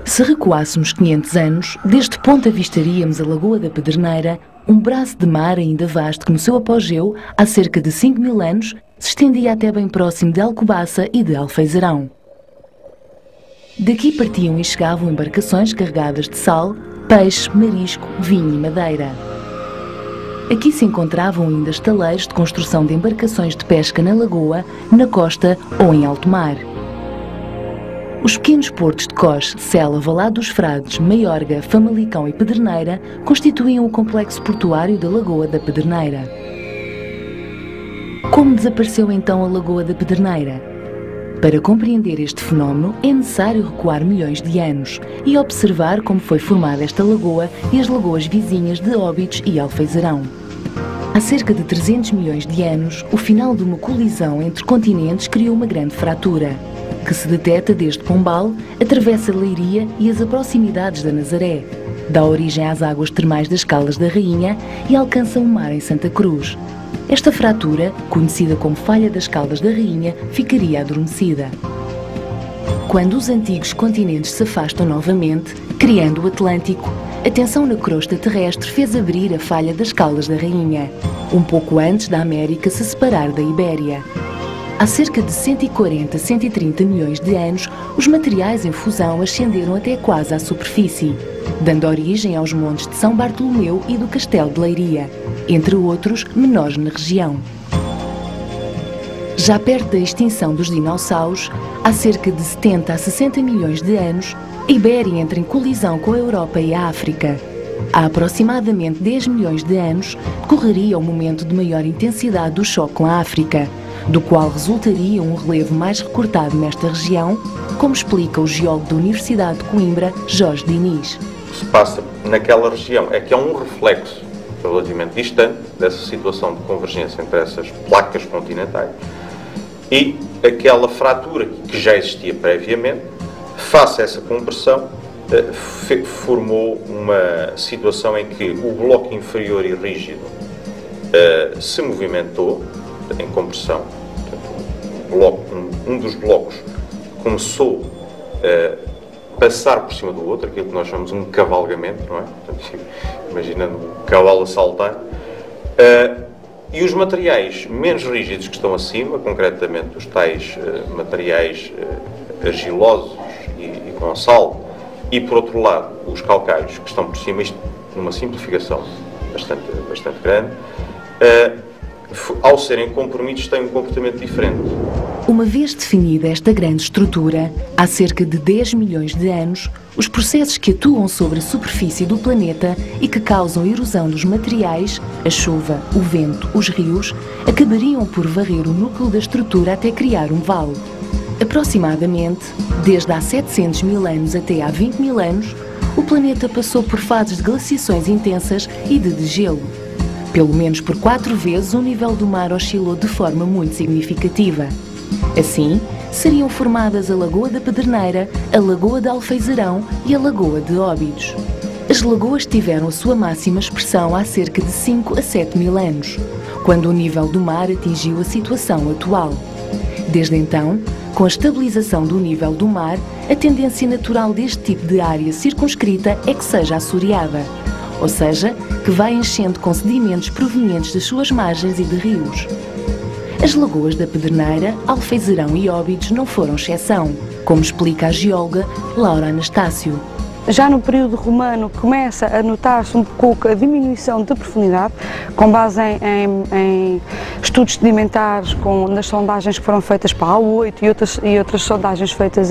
Se recuássemos 500 anos, deste ponto avistaríamos a Lagoa da Pedreneira, um braço de mar ainda vasto que no seu apogeu, há cerca de 5.000 anos, se estendia até bem próximo de Alcobaça e de Alfeizarão. Daqui partiam e chegavam embarcações carregadas de sal, peixe, marisco, vinho e madeira. Aqui se encontravam ainda estaleiros de construção de embarcações de pesca na lagoa, na costa ou em alto mar. Os pequenos portos de Cós, Sela, Valado dos Frades, Maiorga, Famalicão e Pedreneira constituíam o complexo portuário da Lagoa da Pedreneira. Como desapareceu então a Lagoa da Pedreneira? Para compreender este fenómeno é necessário recuar milhões de anos e observar como foi formada esta lagoa e as lagoas vizinhas de Óbidos e Alfeizarão. Há cerca de 300 milhões de anos, o final de uma colisão entre continentes criou uma grande fratura, que se deteta desde Pombal, atravessa Leiria e as proximidades da Nazaré, dá origem às águas termais das Caldas da Rainha e alcança o mar em Santa Cruz. Esta fratura, conhecida como Falha das Caldas da Rainha, ficaria adormecida. Quando os antigos continentes se afastam novamente, criando o Atlântico, a tensão na crosta terrestre fez abrir a Falha das Caldas da Rainha, um pouco antes da América se separar da Ibéria. Há cerca de 140 a 130 milhões de anos, os materiais em fusão ascenderam até quase à superfície, dando origem aos montes de São Bartolomeu e do Castelo de Leiria, entre outros menores na região. Já perto da extinção dos dinossauros, há cerca de 70 a 60 milhões de anos, a Ibéria entra em colisão com a Europa e a África. Há aproximadamente 10 milhões de anos, decorreria o momento de maior intensidade do choque com a África, do qual resultaria um relevo mais recortado nesta região, como explica o geólogo da Universidade de Coimbra, Jorge Diniz. O que se passa naquela região é que há um reflexo relativamente distante dessa situação de convergência entre essas placas continentais e aquela fratura que já existia previamente, face a essa compressão, formou uma situação em que o bloco inferior e rígido se movimentou em compressão. Um dos blocos começou a passar por cima do outro, aquilo que nós chamamos um cavalgamento, não é? Portanto, imaginando um cavalo a saltar. E os materiais menos rígidos que estão acima, concretamente os tais materiais argilosos e com sal, e por outro lado os calcários que estão por cima, isto numa simplificação bastante grande, ao serem comprimidos têm um comportamento diferente. Uma vez definida esta grande estrutura, há cerca de 10 milhões de anos, os processos que atuam sobre a superfície do planeta e que causam erosão dos materiais, a chuva, o vento, os rios, acabariam por varrer o núcleo da estrutura até criar um vale. Aproximadamente, desde há 700 mil anos até há 20 mil anos, o planeta passou por fases de glaciações intensas e de degelo. Pelo menos por 4 vezes o nível do mar oscilou de forma muito significativa. Assim, seriam formadas a Lagoa da Pedreneira, a Lagoa de Alfeizarão e a Lagoa de Óbidos. As lagoas tiveram a sua máxima expressão há cerca de 5 a 7 mil anos, quando o nível do mar atingiu a situação atual. Desde então, com a estabilização do nível do mar, a tendência natural deste tipo de área circunscrita é que seja assoreada, ou seja, que vai enchendo com sedimentos provenientes das suas margens e de rios. As lagoas da Pedreneira, Alfeizarão e Óbidos não foram exceção, como explica a geóloga Laura Anastácio. Já no período romano começa a notar-se um pouco a diminuição de profundidade, com base em estudos sedimentares, nas sondagens que foram feitas para a A8 e outras sondagens feitas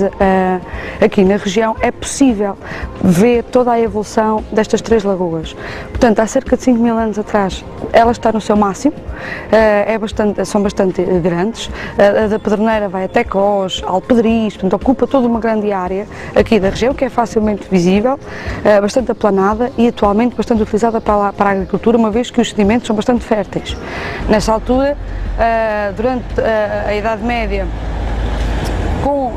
aqui na região, é possível ver toda a evolução destas 3 lagoas. Portanto, há cerca de 5 mil anos atrás, ela está no seu máximo, são bastante grandes. A da Pedreneira vai até Cós, Alpedriz, portanto, ocupa toda uma grande área aqui da região, que é facilmente visível, bastante aplanada e atualmente bastante utilizada para a agricultura, uma vez que os sedimentos são bastante férteis. Nessa altura, durante a Idade Média,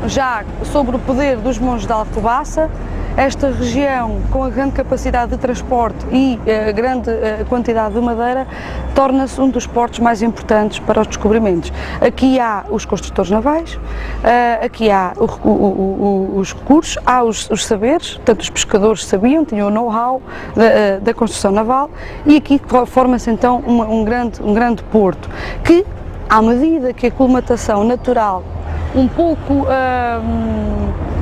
já sobre o poder dos monges de Alcobaça. Esta região, com a grande capacidade de transporte e a grande quantidade de madeira, torna-se um dos portos mais importantes para os descobrimentos. Aqui há os construtores navais, aqui há os recursos, há os saberes, portanto os pescadores sabiam, tinham o know-how da construção naval, e aqui forma-se então um grande porto, que, à medida que a colmatação natural, um pouco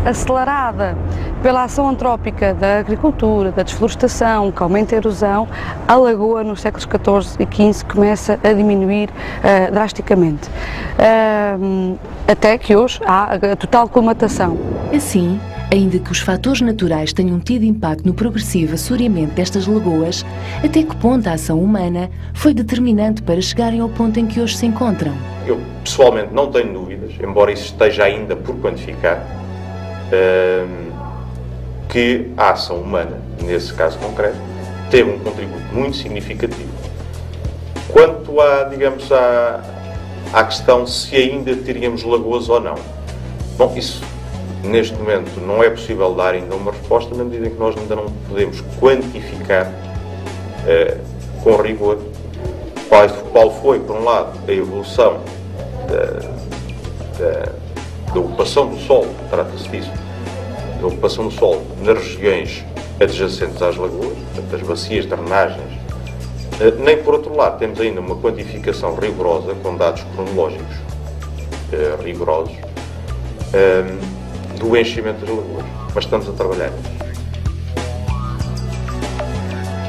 acelerada pela ação antrópica da agricultura, da desflorestação, que aumenta a erosão, a lagoa nos séculos XIV e XV começa a diminuir drasticamente, até que hoje há a total colmatação. Assim, ainda que os fatores naturais tenham tido impacto no progressivo assoreamento destas lagoas, até que ponto a ação humana foi determinante para chegarem ao ponto em que hoje se encontram? Eu, pessoalmente, não tenho dúvidas, embora isso esteja ainda por quantificar, que a ação humana, nesse caso concreto, teve um contributo muito significativo. Quanto à questão se ainda teríamos lagoas ou não, bom, isso neste momento não é possível dar ainda uma resposta, na medida em que nós ainda não podemos quantificar com rigor qual foi, por um lado, a evolução da ocupação do solo, trata-se disso, da ocupação do solo nas regiões adjacentes às lagoas, portanto, as bacias, drenagens, nem por outro lado temos ainda uma quantificação rigorosa, com dados cronológicos rigorosos, do enchimento das lagoas, mas estamos a trabalhar.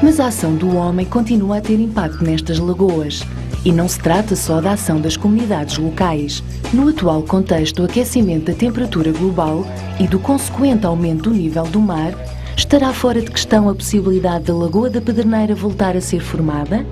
Mas a ação do homem continua a ter impacto nestas lagoas. E não se trata só da ação das comunidades locais. No atual contexto do aquecimento da temperatura global e do consequente aumento do nível do mar, estará fora de questão a possibilidade da Lagoa da Pedreneira voltar a ser formada?